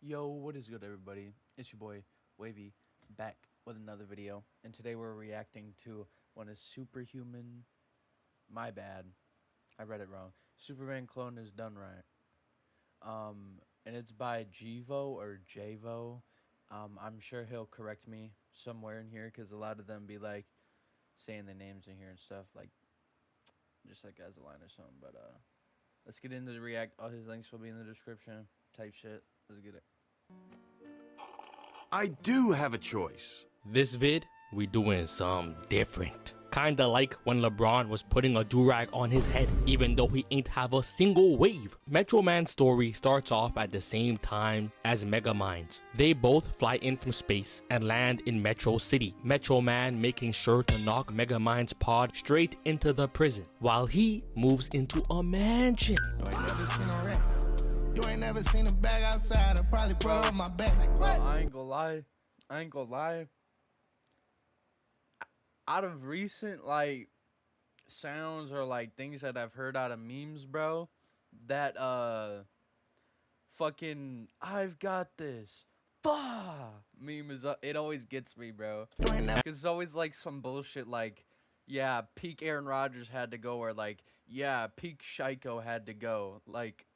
Yo, what is good, everybody? It's your boy Wavy back with another video, and today we're reacting to one is Superhuman. My bad, I read it wrong. Superman clone is done right. And it's by Jivo or Javo. I'm sure he'll correct me somewhere in here because a lot of them be like saying the names in here and stuff like just like as a line or something. But let's get into the react. All his links will be in the description. Type shit. Let's get it. I do have a choice. This vid, we doing some different. Kinda like when LeBron was putting a durag on his head, even though he ain't have a single wave. Metro Man's story starts off at the same time as Megamind's. They both fly in from space and land in Metro City. Metro Man making sure to knock Megamind's pod straight into the prison, while he moves into a mansion. You ain't never seen a rat. You ain't never seen a bag outside. I probably put it on my back. Bro, I ain't gonna lie. Out of recent like sounds or like things that I've heard out of memes, bro, that fucking I've got this meme is it always gets me, bro. You ain't never. Cause it's always like some bullshit like, yeah, peak Aaron Rodgers had to go, or like, yeah, peak Shiko had to go, like,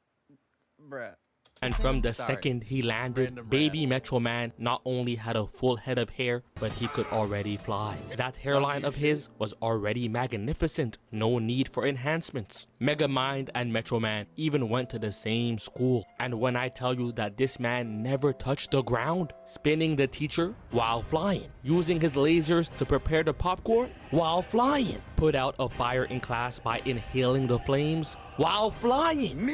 bruh. And from the Sorry. second he landed, Random baby rant. Metro Man not only had a full head of hair, but he could already fly. That hairline of his was already magnificent, no need for enhancements. Megamind and Metro Man even went to the same school. And when I tell you that this man never touched the ground, spinning the teacher while flying, using his lasers to prepare the popcorn while flying, put out a fire in class by inhaling the flames while flying,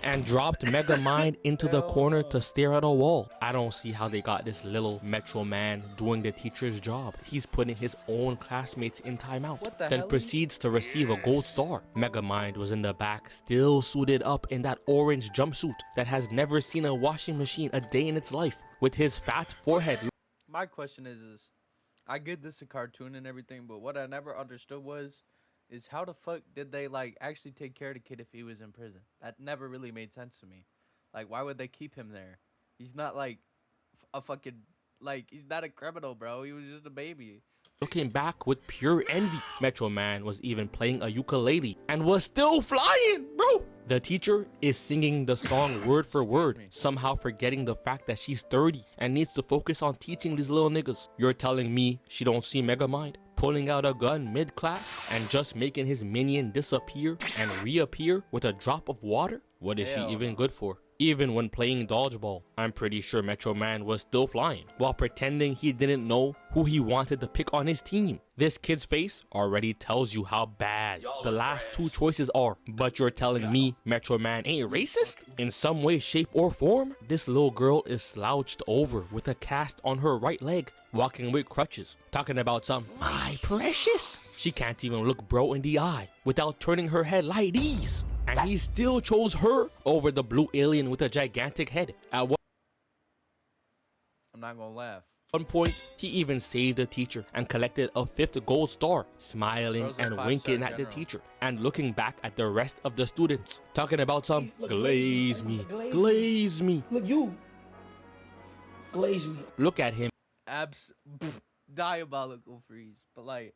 and dropped Megamind into the corner to stare at a wall. I don't see how they got this little Metro Man doing the teacher's job. He's putting his own classmates in timeout, What the then hell? proceeds to receive a gold star. Megamind was in the back, still suited up in that orange jumpsuit that has never seen a washing machine a day in its life, with his fat forehead. My question is I get this a cartoon and everything, but what I never understood is how the fuck did they like actually take care of the kid if he was in prison? That never really made sense to me. Like, why would they keep him there? He's not like a fucking, like, he's not a criminal, bro. He was just a baby. Looking back with pure envy. Metro Man was even playing a ukulele and was still flying, bro. The teacher is singing the song word for word, somehow forgetting the fact that she's 30 and needs to focus on teaching these little niggas. You're telling me she don't see Megamind pulling out a gun mid-class and just making his minion disappear and reappear with a drop of water? What is she Hell even no. good for? Even when playing dodgeball, I'm pretty sure Metro Man was still flying, while pretending he didn't know who he wanted to pick on his team. This kid's face already tells you how bad the last two choices are, but you're telling me Metro Man ain't racist? In some way, shape, or form? This little girl is slouched over with a cast on her right leg, walking with crutches, talking about some, my precious. She can't even look bro in the eye without turning her head like these. And he still chose her over the blue alien with a gigantic head. At I'm not gonna laugh. one point, he even saved the teacher and collected a 5th gold star, smiling Bro's a and 5-star winking at the general. teacher and looking back at the rest of the students, talking about some glaze me, glaze me. Look, you glaze me. Look at him Diabolical freeze. But like,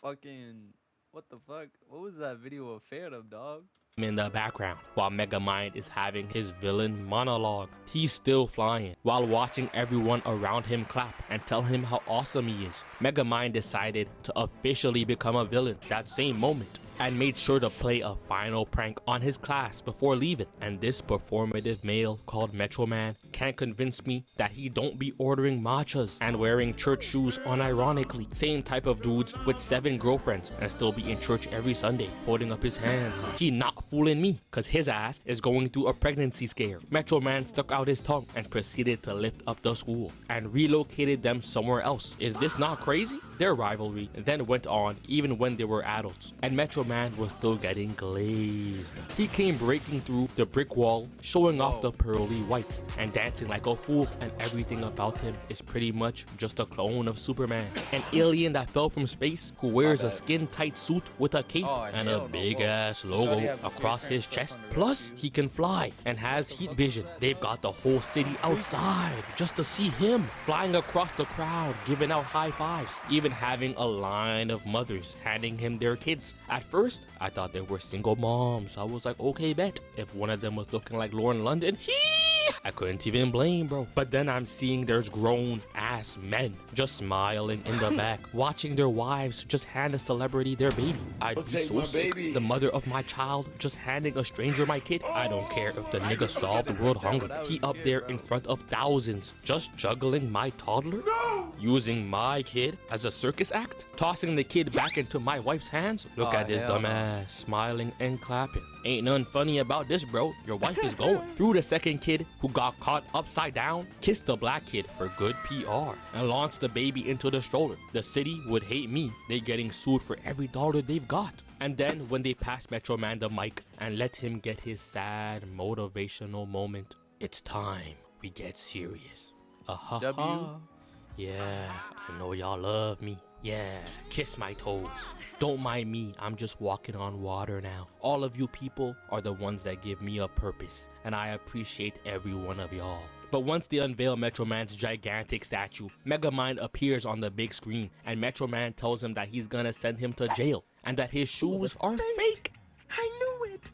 fucking, what the fuck? What was that video of Phantom, dog? in the background while Megamind is having his villain monologue. He's still flying while watching everyone around him clap and tell him how awesome he is. Megamind decided to officially become a villain that same moment and made sure to play a final prank on his class before leaving. And this performative male called Metro Man can't convince me that he don't be ordering matchas and wearing church shoes unironically. Same type of dudes with 7 girlfriends and still be in church every Sunday holding up his hands. He not fooling me cause his ass is going through a pregnancy scare. Metro Man stuck out his tongue and proceeded to lift up the school and relocated them somewhere else. Is this not crazy? Their rivalry then went on even when they were adults, and Metro Man was still getting glazed. He came breaking through the brick wall, showing off the pearly whites, and dancing like a fool, and everything about him is pretty much just a clone of Superman. An alien that fell from space who wears a skin-tight suit with a cape and a big-ass logo across his chest. Plus, he can fly and has heat vision. They've got the whole city outside just to see him flying across the crowd, giving out high fives, even having a line of mothers handing him their kids. At first, I thought they were single moms. I was like, okay, bet. If one of them was looking like Lauren London, I couldn't even blame, bro. But then I'm seeing there's grown-ass men just smiling in the back, watching their wives just hand a celebrity their baby. I'd be so sick. The mother of my child just handing a stranger my kid. I don't care if the nigga solved world hunger. He up there in front of thousands, just juggling my toddler? Using my kid as a circus act? Tossing the kid back into my wife's hands? Look at this dumbass, smiling and clapping. Ain't nothing funny about this, bro. Your wife is going. Threw the second kid who got caught upside down, kissed the black kid for good PR, and launched the baby into the stroller. The city would hate me. They getting sued for every dollar they've got. And then when they passed Metro Man the mic and let him get his sad motivational moment, it's time we get serious. W? Yeah, I know y'all love me. Yeah, kiss my toes. Don't mind me, I'm just walking on water now. All of you people are the ones that give me a purpose, and I appreciate every one of y'all. But once they unveil Metro Man's gigantic statue, Megamind appears on the big screen, and Metro Man tells him that he's gonna send him to jail, and that his shoes are fake. I knew it.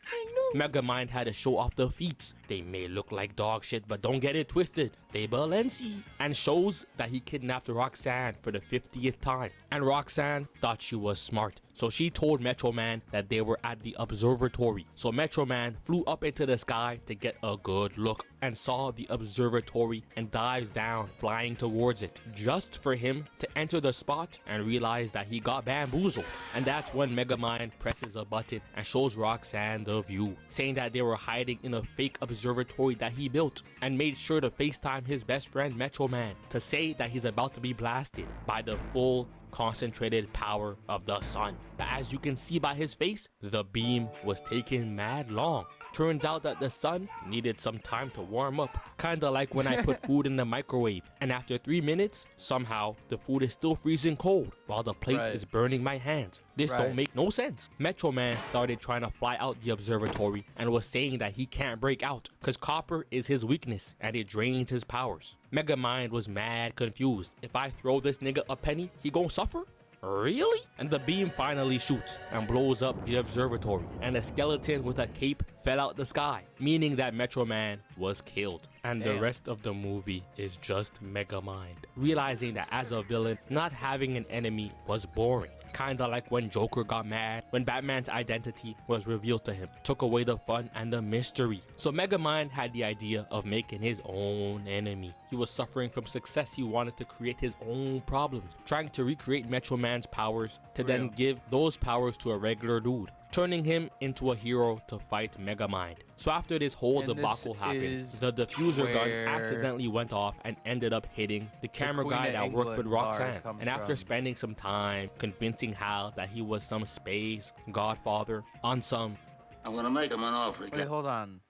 I knew. Megamind had to show off the feet. They may look like dog shit, but don't get it twisted. They Balenci. And shows that he kidnapped Roxanne for the 50th time. And Roxanne thought she was smart, so she told Metro Man that they were at the observatory. So Metro Man flew up into the sky to get a good look and saw the observatory and dives down, flying towards it, just for him to enter the spot and realize that he got bamboozled. And that's when Megamind presses a button and shows Roxanne the view, saying that they were hiding in a fake observatory that he built, and made sure to FaceTime his best friend Metro Man to say that he's about to be blasted by the full concentrated power of the sun. But as you can see by his face, the beam was taking mad long. Turns out that the sun needed some time to warm up, kinda like when I put food in the microwave, and after 3 minutes, somehow the food is still freezing cold while the plate is burning my hands. This don't make no sense. Metro Man started trying to fly out the observatory and was saying that he can't break out because copper is his weakness and it drains his powers. Megamind was mad confused. If I throw this nigga a penny, he gon' suffer? Really? And the beam finally shoots and blows up the observatory, and a skeleton with a cape fell out the sky, meaning that Metro Man was killed. And the rest of the movie is just Megamind realizing that as a villain, not having an enemy was boring. Kinda like when Joker got mad when Batman's identity was revealed to him, took away the fun and the mystery. So Megamind had the idea of making his own enemy. He was suffering from success. He wanted to create his own problems, trying to recreate Metro Man's powers to then give those powers to a regular dude, turning him into a hero to fight Megamind. So after this whole debacle happens, the diffuser gun accidentally went off and ended up hitting the camera guy that worked with Roxanne. And after spending some time convincing Hal that he was some space godfather on some... I'm gonna make him an offer again. Wait, hold on.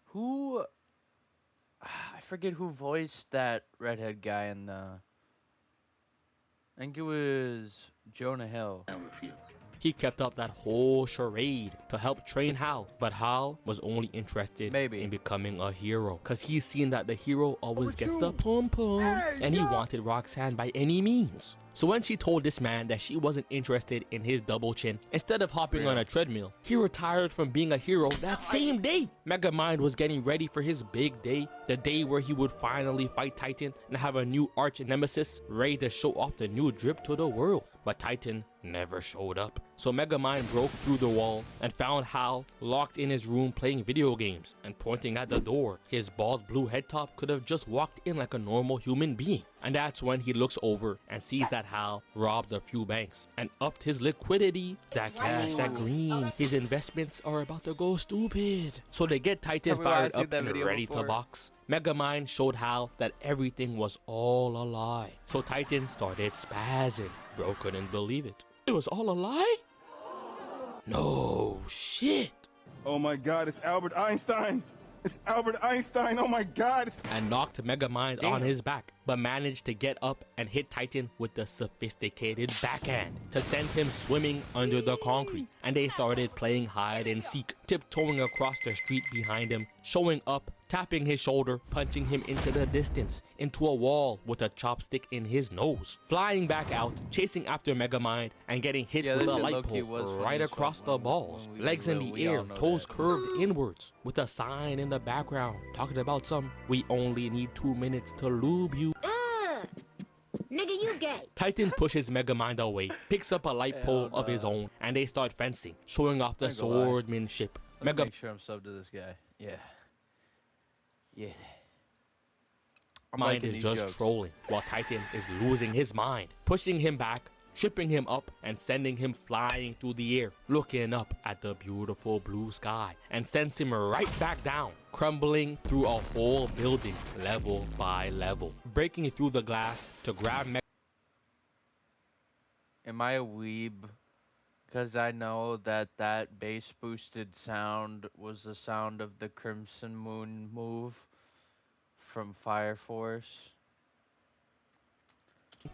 Who... I forget who voiced that redhead guy in the... I think it was Jonah Hill. I refuse. He kept up that whole charade to help train Hal, but Hal was only interested in becoming a hero, cause he's seen that the hero always gets the pum pum, and he wanted Roxanne by any means. So when she told this man that she wasn't interested in his double chin, instead of hopping on a treadmill, he retired from being a hero that same day. Megamind was getting ready for his big day, the day where he would finally fight Titan and have a new arch nemesis, ready to show off the new drip to the world. But Titan never showed up. So Megamind broke through the wall and found Hal locked in his room playing video games and pointing at the door. His bald blue head top could have just walked in like a normal human being. And that's when he looks over and sees that Hal robbed a few banks and upped his liquidity. That cash, that green, his investments are about to go stupid. So they get Titan fired up and ready to box. Megamind showed Hal that everything was all a lie. So Titan started spazzing. Bro couldn't believe it. It was all a lie? No shit. Oh my God, it's Albert Einstein. It's Albert Einstein. Oh my God. And knocked Megamind on his back, but managed to get up and hit Titan with the sophisticated backhand to send him swimming under the concrete. And they started playing hide and seek, tiptoeing across the street behind him, showing up, tapping his shoulder, punching him into the distance, into a wall with a chopstick in his nose, flying back out, chasing after Megamind, and getting hit with a light pole right across the balls, legs in the air, toes curved inwards, with a sign in the background talking about some, "We only need 2 minutes to lube you." Nigga, you gay. Titan pushes Megamind away, picks up a light pole of his own, and they start fencing, showing off the swordsmanship. Let me make sure I'm subbed to this guy. Yeah. Megamind is just trolling, while Titan is losing his mind, pushing him back, tripping him up, and sending him flying through the air, looking up at the beautiful blue sky, and sends him right back down, crumbling through a whole building, level by level, breaking through the glass to grab Am I a weeb? Because I know that that bass boosted sound was the sound of the Crimson Moon move from Fire Force.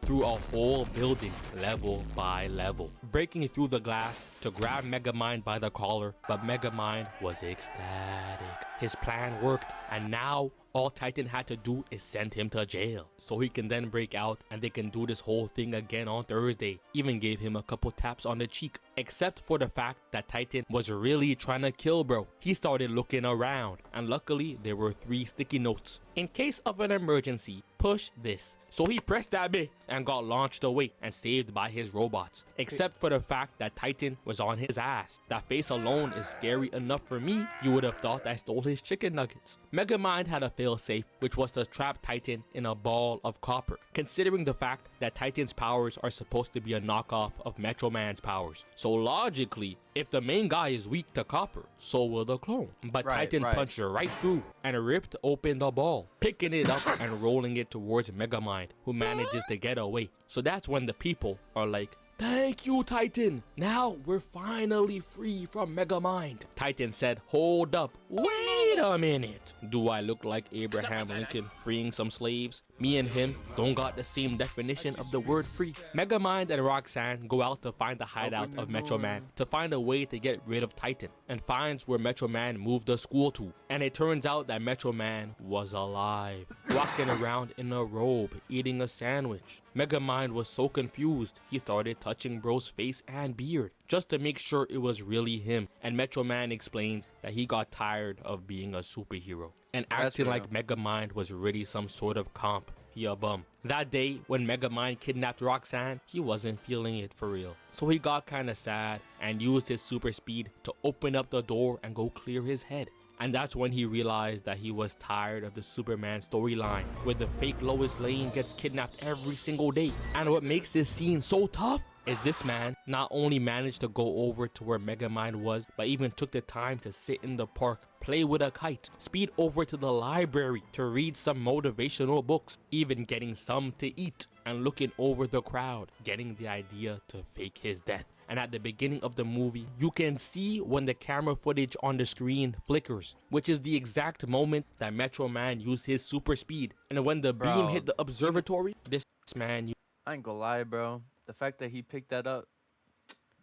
Through a whole building, level by level, breaking through the glass to grab Megamind by the collar, but Megamind was ecstatic. His plan worked, and now all Titan had to do is send him to jail, so he can then break out and they can do this whole thing again on Thursday. Even gave him a couple taps on the cheek, except for the fact that Titan was really trying to kill bro. He started looking around, and luckily there were 3 sticky notes. In case of an emergency, push this. So he pressed that bit and got launched away and saved by his robots, except for the fact that Titan was on his ass. That face alone is scary enough for me. You would have thought I stole his chicken nuggets. Megamind had a failsafe, which was to trap Titan in a ball of copper, considering the fact that Titan's powers are supposed to be a knockoff of Metro Man's powers. So logically, if the main guy is weak to copper, so will the clone. But Titan punched right through and ripped open the ball, picking it up and rolling it towards Megamind, who manages to get away. So that's when the people are like, "Thank you, Titan. Now we're finally free from Megamind." Titan said, "Hold up. Wait a minute. Do I look like Abraham Lincoln freeing some slaves? Me and him don't got the same definition of the word free." Megamind and Roxanne go out to find the hideout of Metro Man to find a way to get rid of Titan, and finds where Metro Man moved the school to. And it turns out that Metro Man was alive, walking around in a robe, eating a sandwich. Megamind was so confused, he started touching bro's face and beard, just to make sure it was really him. And Metro Man explains that he got tired of being a superhero and acting like Megamind was really some sort of comp. He a bum. That day, when Megamind kidnapped Roxanne, he wasn't feeling it for real. So he got kinda sad and used his super speed to open up the door and go clear his head. And that's when he realized that he was tired of the Superman storyline, where the fake Lois Lane gets kidnapped every single day. And what makes this scene so tough is this man not only managed to go over to where Megamind was, but even took the time to sit in the park, play with a kite, speed over to the library to read some motivational books, even getting some to eat, and looking over the crowd, getting the idea to fake his death. And at the beginning of the movie, you can see when the camera footage on the screen flickers, which is the exact moment that Metro Man used his super speed. And when the beam hit the observatory, this man... I ain't gonna lie, bro. The fact that he picked that up,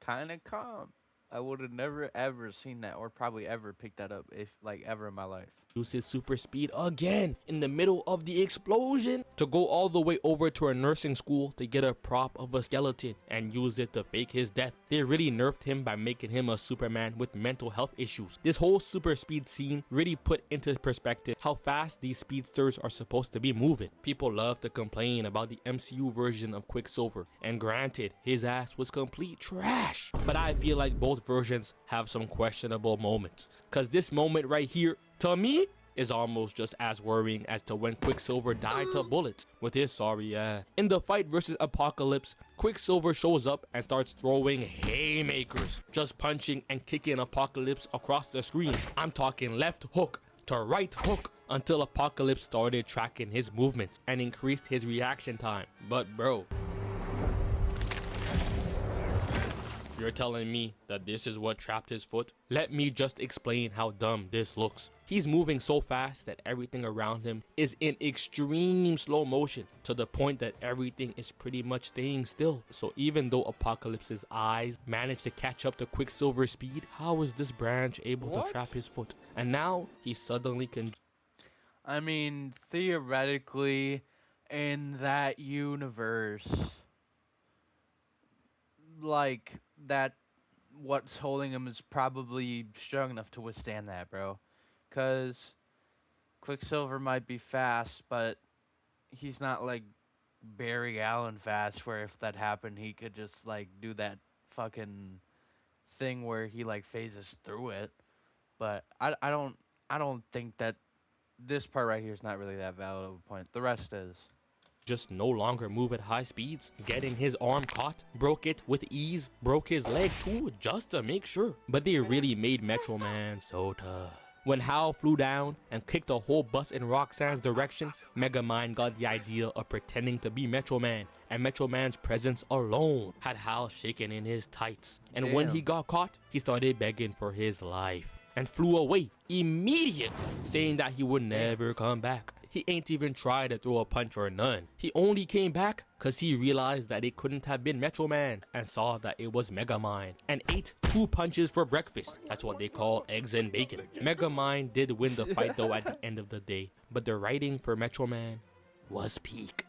kind of calm. I would have never ever seen that, or probably ever picked that up, if like ever in my life. use his super speed again in the middle of the explosion to go all the way over to a nursing school to get a prop of a skeleton and use it to fake his death. They really nerfed him by making him a Superman with mental health issues. This whole super speed scene really put into perspective how fast these speedsters are supposed to be moving. People love to complain about the MCU version of Quicksilver, and granted, his ass was complete trash, but I feel like both versions have some questionable moments, cause this moment right here to me is almost just as worrying as to when Quicksilver died to bullets with his sorry ass. In the fight versus Apocalypse, Quicksilver shows up and starts throwing haymakers, just punching and kicking Apocalypse across the screen. I'm talking left hook to right hook until Apocalypse started tracking his movements and increased his reaction time. But bro, you're telling me that this is what trapped his foot? Let me just explain how dumb this looks. He's moving so fast that everything around him is in extreme slow motion to the point that everything is pretty much staying still. So even though Apocalypse's eyes managed to catch up to Quicksilver's speed, how is this branch able to trap his foot? And now he suddenly can... I mean, theoretically, in that universe, like, that what's holding him is probably strong enough to withstand that, bro. Because Quicksilver might be fast, but he's not like Barry Allen fast, where if that happened, he could just like do that fucking thing where he like phases through it. But I don't think that this part right here is not really that valid of a point. The rest is. Just no longer move at high speeds, getting his arm caught, broke it with ease, broke his leg too, just to make sure. But they really made Metro Man so tough. When Hal flew down and kicked a whole bus in Roxanne's direction, Megamind got the idea of pretending to be Metro Man, and Metro Man's presence alone had Hal shaking in his tights. And when he got caught, he started begging for his life and flew away immediately, saying that he would never come back. He ain't even tried to throw a punch or none. He only came back cause he realized that it couldn't have been Metro Man and saw that it was Megamind and ate 2 punches for breakfast. That's what they call eggs and bacon. Megamind did win the fight though at the end of the day, but the writing for Metro Man was peak.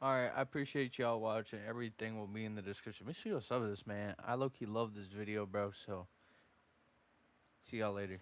Alright, I appreciate y'all watching. Everything will be in the description. Make sure you sub to this, man. I low-key love this video, bro, so see y'all later.